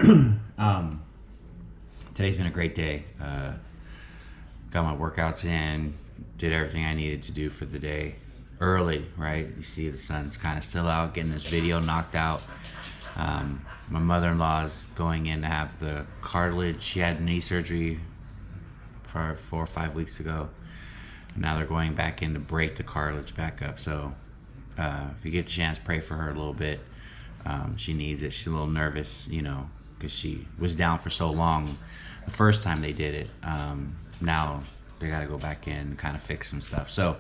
um, Today's been a great day. Got my workouts in, did everything I needed to do for the day early, right? You see the sun's kind of still out, getting this video knocked out. My mother-in-law's going in to have the cartilage. She had knee surgery for 4 or 5 weeks ago. Now they're going back in to break the cartilage back up. So if you get a chance, pray for her a little bit. She needs it. She's a little nervous, because she was down for so long the first time they did it. Now they got to go back in and kind of fix some stuff. So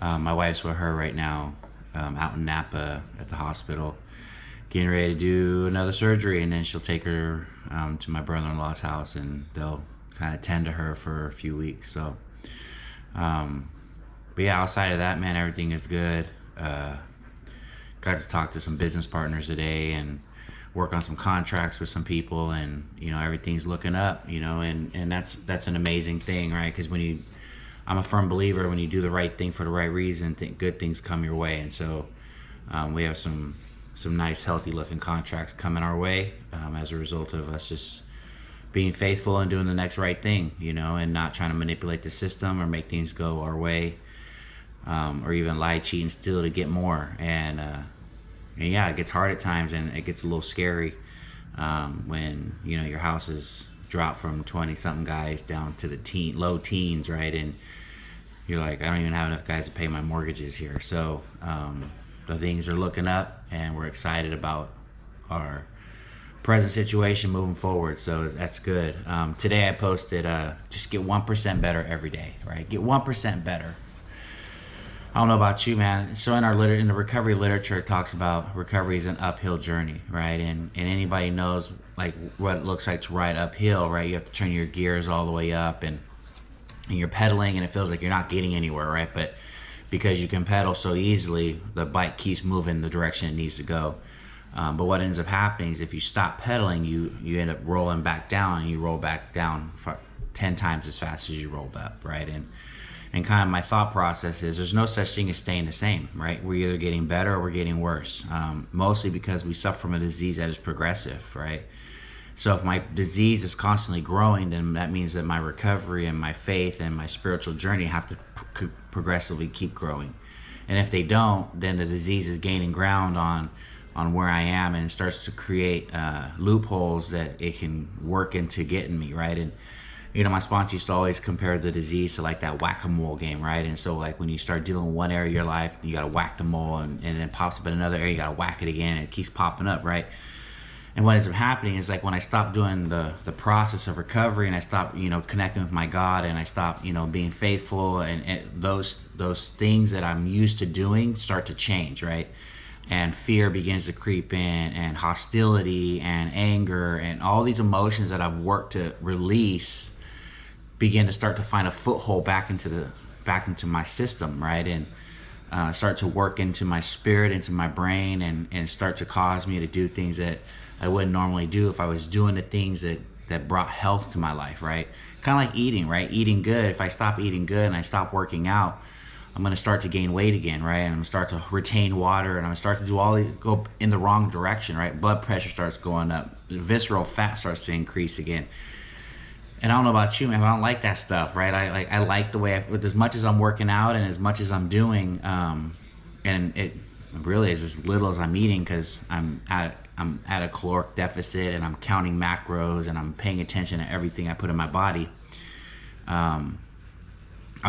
my wife's with her right now, out in Napa at the hospital, getting ready to do another surgery, and then she'll take her to my brother-in-law's house, and they'll kind of tend to her for a few weeks. So but yeah, outside of that, man, everything is good. Got to talk to some business partners today and work on some contracts with some people, and everything's looking up, and that's an amazing thing, right? Because I'm a firm believer, when you do the right thing for the right reason, good things come your way. And so we have some nice, healthy looking contracts coming our way as a result of us just being faithful and doing the next right thing, and not trying to manipulate the system or make things go our way, or even lie, cheat, and steal to get more. And yeah, it gets hard at times, and it gets a little scary when your house is dropped from 20 something guys down to the low teens, right? And you're like, I don't even have enough guys to pay my mortgages here. So the things are looking up, and we're excited about our present situation moving forward. So that's good. Today I posted just get 1% better every day, right? Get 1% better. I don't know about you, man. So in the recovery literature, it talks about recovery is an uphill journey, right? And anybody knows like what it looks like to ride uphill, right? You have to turn your gears all the way up, and you're pedaling, and it feels like you're not getting anywhere, right? But because you can pedal so easily, the bike keeps moving the direction it needs to go. But what ends up happening is if you stop pedaling, you end up rolling back down, and you roll back down for 10 times as fast as you rolled up, right? And kind of my thought process is there's no such thing as staying the same, right? We're either getting better or we're getting worse, mostly because we suffer from a disease that is progressive, right? So if my disease is constantly growing, then that means that my recovery and my faith and my spiritual journey have to progressively keep growing. And if they don't, then the disease is gaining ground on where I am, and it starts to create loopholes that it can work into getting me, right? And my sponsor used to always compare the disease to like that whack-a-mole game, right? And so like when you start dealing with one area of your life, you got to whack the mole, and then it pops up in another area, you got to whack it again, and it keeps popping up, right? And what ends up happening is like when I stop doing the process of recovery, and I stop, connecting with my God, and I stop, being faithful, and those things that I'm used to doing start to change, right? And fear begins to creep in, and hostility and anger and all these emotions that I've worked to release begin to start to find a foothold back into my system, right? And start to work into my spirit, into my brain, and start to cause me to do things that I wouldn't normally do if I was doing the things that brought health to my life, right? Kind of like eating, right? Eating good. If I stop eating good and I stop working out, I'm going to start to gain weight again, right? And I'm going to start to retain water, and I'm going to start to go in the wrong direction, right? Blood pressure starts going up. Visceral fat starts to increase again. And I don't know about you, man, but I don't like that stuff, right? I like the way with as much as I'm working out and as much as I'm doing, and it really is as little as I'm eating, because I'm at a caloric deficit, and I'm counting macros, and I'm paying attention to everything I put in my body. I'm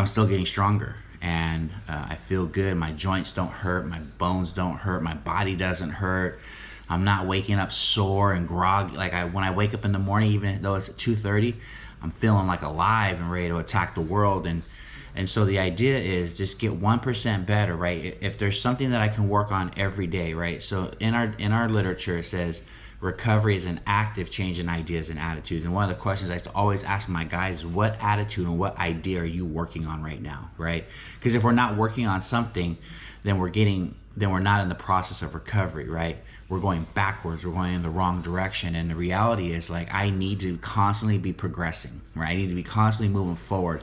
still getting stronger, and I feel good. My joints don't hurt, my bones don't hurt, my body doesn't hurt. I'm not waking up sore and groggy. Like when I wake up in the morning, even though it's at 2:30, I'm feeling like alive and ready to attack the world. And so the idea is just get 1% better, right? If there's something that I can work on every day, right? So in our literature, it says recovery is an active change in ideas and attitudes. And one of the questions I used to always ask my guys is, what attitude and what idea are you working on right now, right? Because if we're not working on something, then we're not in the process of recovery, right? We're going backwards, we're going in the wrong direction. And the reality is, like, I need to constantly be progressing, right? I need to be constantly moving forward.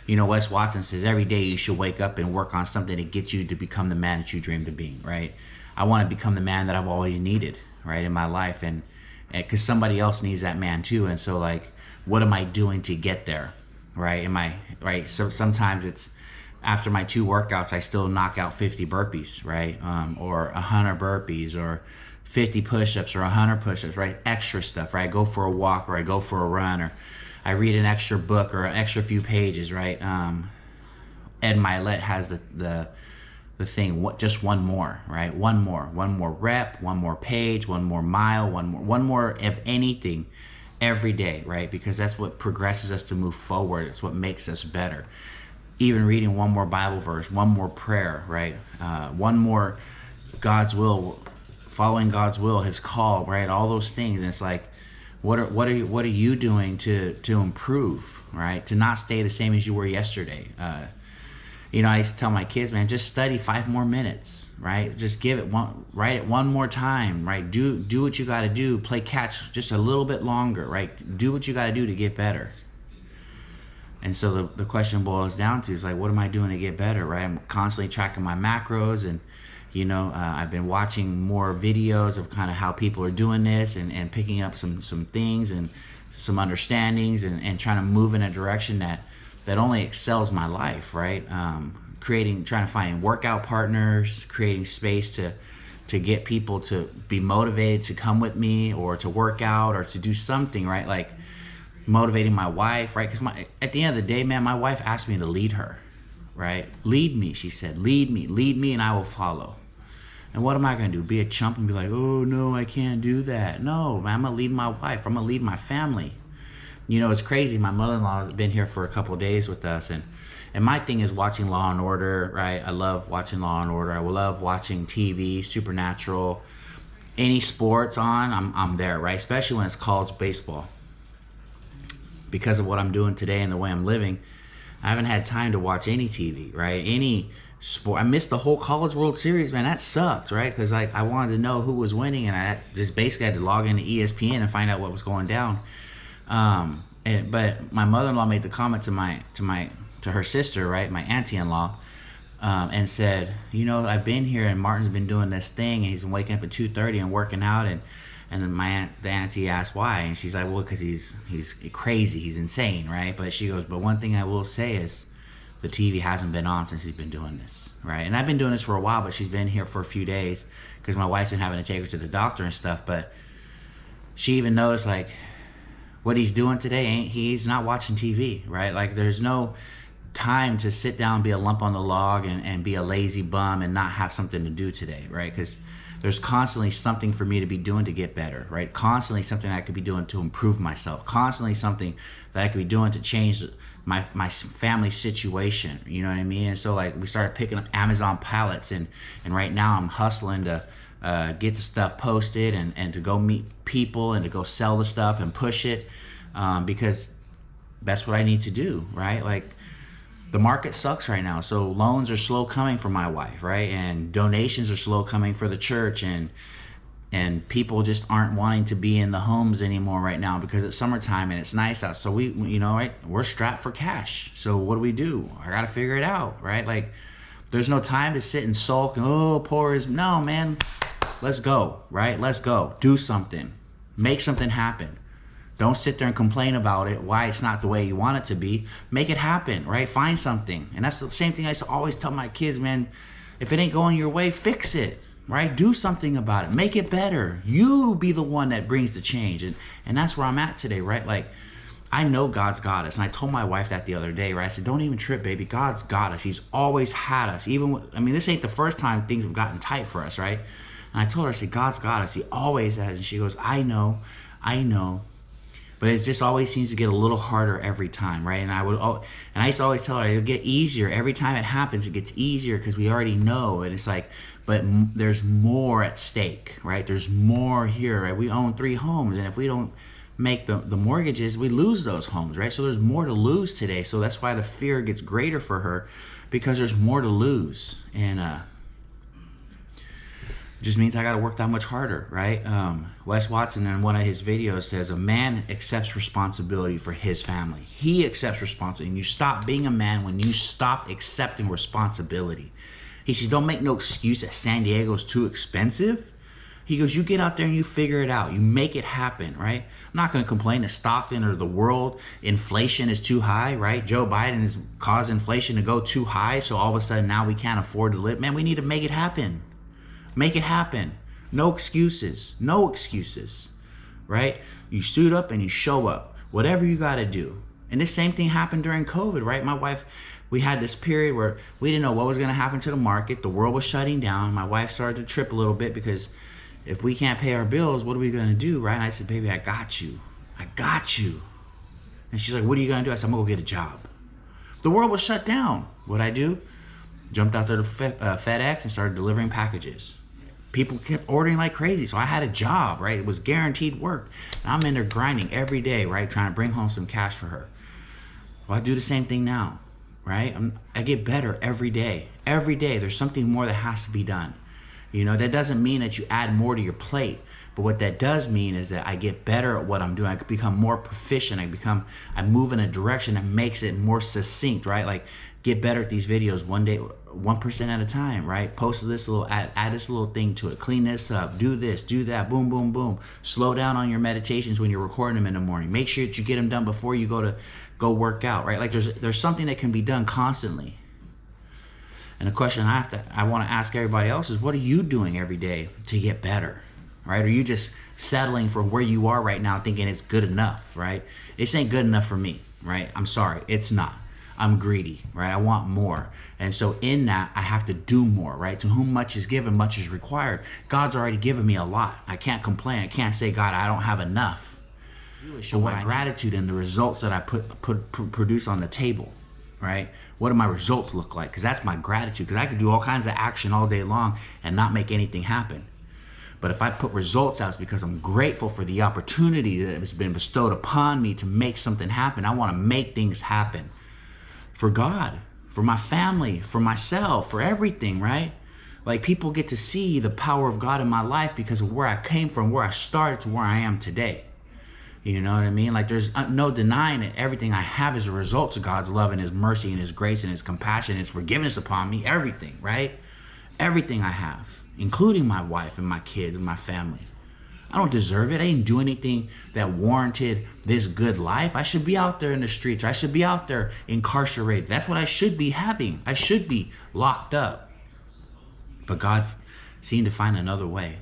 Wes Watson says every day you should wake up and work on something to get you to become the man that you dreamed of being, right? I want to become the man that I've always needed, right, in my life. And because somebody else needs that man too. And so like, what am I doing to get there, right? Am I right? So sometimes it's after my 2 workouts, I still knock out 50 burpees, right? Or 100 burpees, or 50 push-ups, or 100 push-ups, right? Extra stuff, right? I go for a walk, or I go for a run, or I read an extra book or an extra few pages, right? Ed Milet has the thing, just one more, right? One more rep, one more page, one more mile, one more of anything every day, right? Because that's what progresses us to move forward. It's what makes us better. Even reading one more Bible verse, one more prayer, right? One more God's will, following God's will, His call, right? All those things. And it's like, what are you doing to improve, right? To not stay the same as you were yesterday. I used to tell my kids, man, just study 5 more minutes, right? Just write it one more time, right? Do what you got to do. Play catch just a little bit longer, right? Do what you got to do to get better. And so the question boils down to is like, what am I doing to get better, right? I'm constantly tracking my macros, and I've been watching more videos of kind of how people are doing this, and picking up some things and some understandings, and trying to move in a direction that only excels my life, right? Trying to find workout partners, creating space to get people to be motivated to come with me, or to work out, or to do something, right? Like motivating my wife, right? Because at the end of the day, man, my wife asked me to lead her, right? Lead me, she said. Lead me, and I will follow. And what am I going to do? Be a chump and be like, oh, no, I can't do that. No, man, I'm going to lead my wife. I'm going to lead my family. It's crazy. My mother-in-law has been here for a couple of days with us, and my thing is watching Law and Order, right? I love watching Law and Order. I love watching TV, Supernatural, any sports on, I'm there, right? Especially when it's college baseball. Because of what I'm doing today and the way I'm living, I haven't had time to watch any TV, right? Any sport. I missed the whole College World Series, man. That sucked, right? Because I wanted to know who was winning, and I just basically had to log into ESPN and find out what was going down. But my mother-in-law made the comment to her sister, right, my auntie-in-law, and said, I've been here, and Martin's been doing this thing, and he's been waking up at 2:30 and working out, and then the auntie asked why, and she's like, well, because he's crazy, he's insane, right? But she goes, but one thing I will say is the TV hasn't been on since he's been doing this, right? And I've been doing this for a while, but she's been here for a few days because my wife's been having to take her to the doctor and stuff. But she even noticed, like, what he's doing today, he's not watching TV, right? Like, there's no time to sit down, be a lump on the log, and be a lazy bum and not have something to do today, right? Because there's constantly something for me to be doing to get better, right? Constantly something I could be doing to improve myself. Constantly something that I could be doing to change my family situation, you know what I mean? And so, like, we started picking up Amazon pallets, and right now I'm hustling to get the stuff posted, and to go meet people, and to go sell the stuff and push it, because that's what I need to do, right? Like, the market sucks right now, so loans are slow coming for my wife, right? And donations are slow coming for the church, and people just aren't wanting to be in the homes anymore right now because it's summertime and it's nice out. So we're strapped for cash. So what do? I got to figure it out, right? Like, there's no time to sit and sulk and, no, man, let's go, right? Let's go. Do something. Make something happen. Don't sit there and complain about it, why it's not the way you want it to be. Make it happen, right? Find something. And that's the same thing I used to always tell my kids, man. If it ain't going your way, fix it, right? Do something about it. Make it better. You be the one that brings the change. And that's where I'm at today, right? Like, I know God's got us. And I told my wife that the other day, right? I said, don't even trip, baby. God's got us. He's always had us. This ain't the first time things have gotten tight for us, right? And I told her, I said, God's got us. He always has. And she goes, I know. But it just always seems to get a little harder every time, right? And I used to always tell her it'll get easier every time it happens. It gets easier because we already know. And it's like, but there's more at stake, right? There's more here, right? We own 3 homes, and if we don't make the mortgages, we lose those homes, right? So there's more to lose today. So that's why the fear gets greater for her, because there's more to lose, and just means I got to work that much harder, right? Wes Watson, in one of his videos, says a man accepts responsibility for his family. He accepts responsibility. And you stop being a man when you stop accepting responsibility. He says, don't make no excuse that San Diego's too expensive. He goes, you get out there and you figure it out. You make it happen, right? I'm not going to complain that Stockton or the world inflation is too high, right? Joe Biden has caused inflation to go too high. So all of a sudden now we can't afford to live. Man, we need to make it happen. Make it happen. No excuses. No excuses, right? You suit up and you show up. Whatever you got to do. And the same thing happened during COVID, right? My wife, we had this period where we didn't know what was going to happen to the market. The world was shutting down. My wife started to trip a little bit because if we can't pay our bills, what are we going to do, right? And I said, baby, I got you. I got you. And she's like, what are you going to do? I said, I'm going to go get a job. The world was shut down. What'd I do? Jumped out there to FedEx and started delivering packages. People kept ordering like crazy. So I had a job, right? It was guaranteed work. And I'm in there grinding every day, right? Trying to bring home some cash for her. Well, I do the same thing now, right? I get better every day. Every day there's something more that has to be done. You know, that doesn't mean that you add more to your plate. But what that does mean is that I get better at what I'm doing. I become more proficient. I move in a direction that makes it more succinct, right? Like get better at these videos one day, 1% at a time, right? Post this little, add this little thing to it. Clean this up, do this, do that, boom, boom, boom. Slow down on your meditations when you're recording them in the morning. Make sure that you get them done before you go work out, right? Like there's something that can be done constantly. And the question I want to ask everybody else is, what are you doing every day to get better, right? Are you just settling for where you are right now thinking it's good enough, right? This ain't good enough for me, right? I'm sorry, it's not. I'm greedy, right? I want more. And so in that, I have to do more, right? To whom much is given, much is required. God's already given me a lot. I can't complain. I can't say, God, I don't have enough. Show my gratitude and the results that I produce on the table, right? What do my results look like? Because that's my gratitude. Because I could do all kinds of action all day long and not make anything happen. But if I put results out, it's because I'm grateful for the opportunity that has been bestowed upon me to make something happen. I want to make things happen for God, for my family, for myself, for everything, right? Like people get to see the power of God in my life because of where I came from, where I started to where I am today. You know what I mean? Like there's no denying that everything I have is a result of God's love and His mercy and His grace and His compassion and His forgiveness upon me. Everything, right? Everything I have, including my wife and my kids and my family. I don't deserve it. I didn't do anything that warranted this good life. I should be out there in the streets. I should be out there incarcerated. That's what I should be having. I should be locked up. But God seemed to find another way.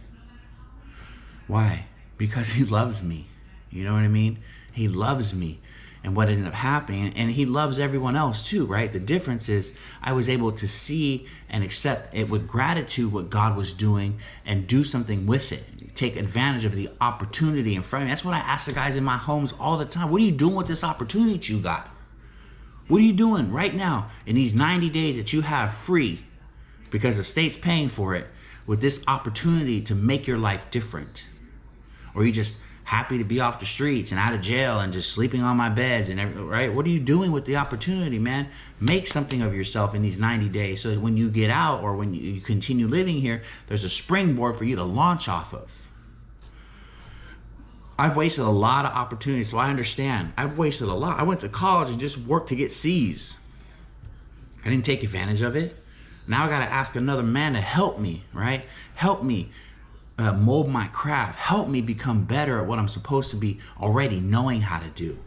Why? Because He loves me. You know what I mean? He loves me. And what ended up happening, and He loves everyone else too, right? The difference is I was able to see and accept it with gratitude what God was doing and do something with it. Take advantage of the opportunity in front of me. That's what I ask the guys in my homes all the time. What are you doing with this opportunity that you got? What are you doing right now in these 90 days that you have free because the state's paying for it with this opportunity to make your life different? Or you just happy to be off the streets and out of jail and just sleeping on my beds and everything, right? What are you doing with the opportunity, man? Make something of yourself in these 90 days so that when you get out or when you continue living here, there's a springboard for you to launch off of. I've wasted a lot of opportunities, so I understand. I've wasted a lot. I went to college and just worked to get C's. I didn't take advantage of it. Now I got to ask another man to help me, right? Help me mold my craft. Help me become better at what I'm supposed to be already knowing how to do.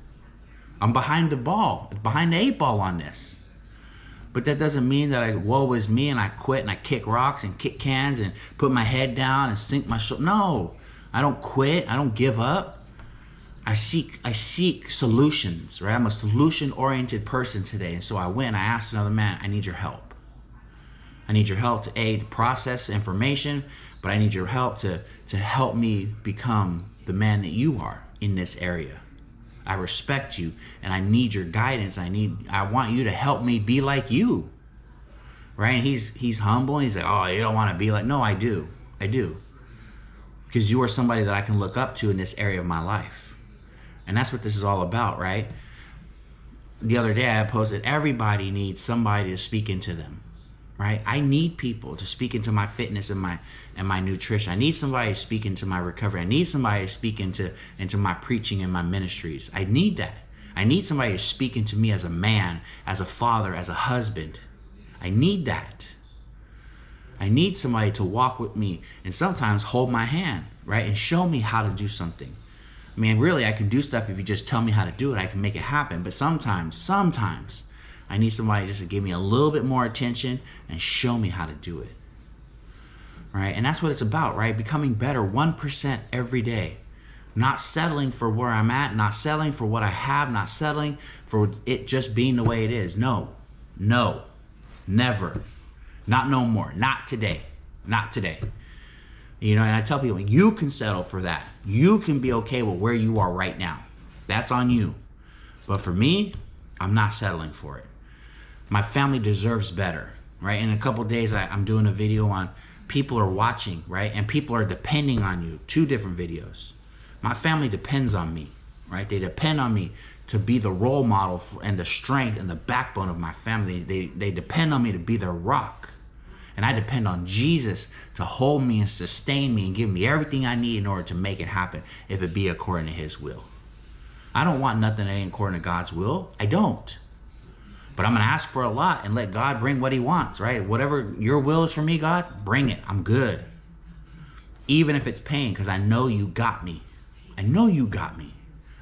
I'm behind the ball, behind the 8 ball on this. But that doesn't mean that woe is me and I quit and I kick rocks and kick cans and put my head down and sink my shoulder. No, I don't quit. I don't give up. I seek solutions, right? I'm a solution-oriented person today. And so I went, I asked another man, I need your help. I need your help to aid process information, but I need your help to help me become the man that you are in this area. I respect you and I need your guidance. I want you to help me be like you. Right? And he's humble and he's like, oh, you don't want to be like, no, I do. Because you are somebody that I can look up to in this area of my life. And that's what this is all about, right? The other day I posted, everybody needs somebody to speak into them. Right? I need people to speak into my fitness and my nutrition. I need somebody to speak into my recovery. I need somebody to speak into my preaching and my ministries. I need that. I need somebody to speak into me as a man, as a father, as a husband. I need that. I need somebody to walk with me and sometimes hold my hand, right? And show me how to do something. I mean, really, I can do stuff if you just tell me how to do it. I can make it happen. But sometimes I need somebody just to give me a little bit more attention and show me how to do it, right? And that's what it's about, right? Becoming better 1% every day. Not settling for where I'm at, not settling for what I have, not settling for it just being the way it is. No, never. Not no more. Not today. Not today. You know, and I tell people, you can settle for that. You can be okay with where you are right now. That's on you. But for me, I'm not settling for it. My family deserves better, right? In a couple of days, I'm doing a video on people are watching, right? And people are depending on you. 2 different videos. My family depends on me, right? They depend on me to be the role model and the strength and the backbone of my family. They depend on me to be their rock. And I depend on Jesus to hold me and sustain me and give me everything I need in order to make it happen, if it be according to his will. I don't want nothing that ain't according to God's will. I don't. But I'm going to ask for a lot and let God bring what he wants, right? Whatever your will is for me, God, bring it. I'm good. Even if it's pain, because I know you got me. I know you got me.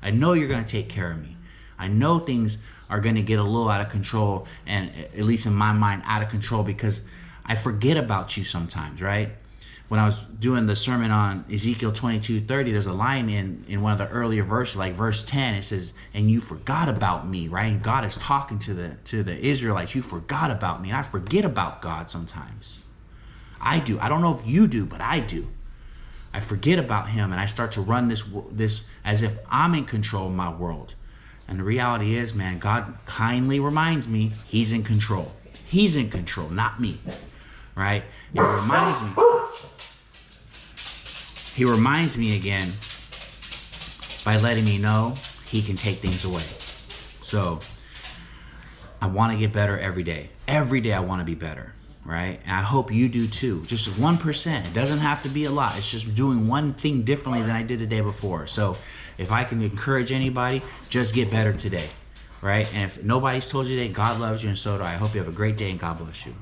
I know you're going to take care of me. I know things are going to get a little out of control, and at least in my mind, out of control, because I forget about you sometimes, right? When I was doing the sermon on Ezekiel 22:30, there's a line in one of the earlier verses, like verse 10, it says, and you forgot about me, right? And God is talking to the Israelites. You forgot about me. And I forget about God sometimes. I do. I don't know if you do, but I do. I forget about him, and I start to run this as if I'm in control of my world. And the reality is, man, God kindly reminds me he's in control. He's in control, not me, right? It reminds me. He reminds me again by letting me know he can take things away. So I want to get better every day. Every day I want to be better, right? And I hope you do too. Just 1%. It doesn't have to be a lot. It's just doing one thing differently than I did the day before. So if I can encourage anybody, just get better today, right? And if nobody's told you that, God loves you, and so do I. I hope you have a great day, and God bless you.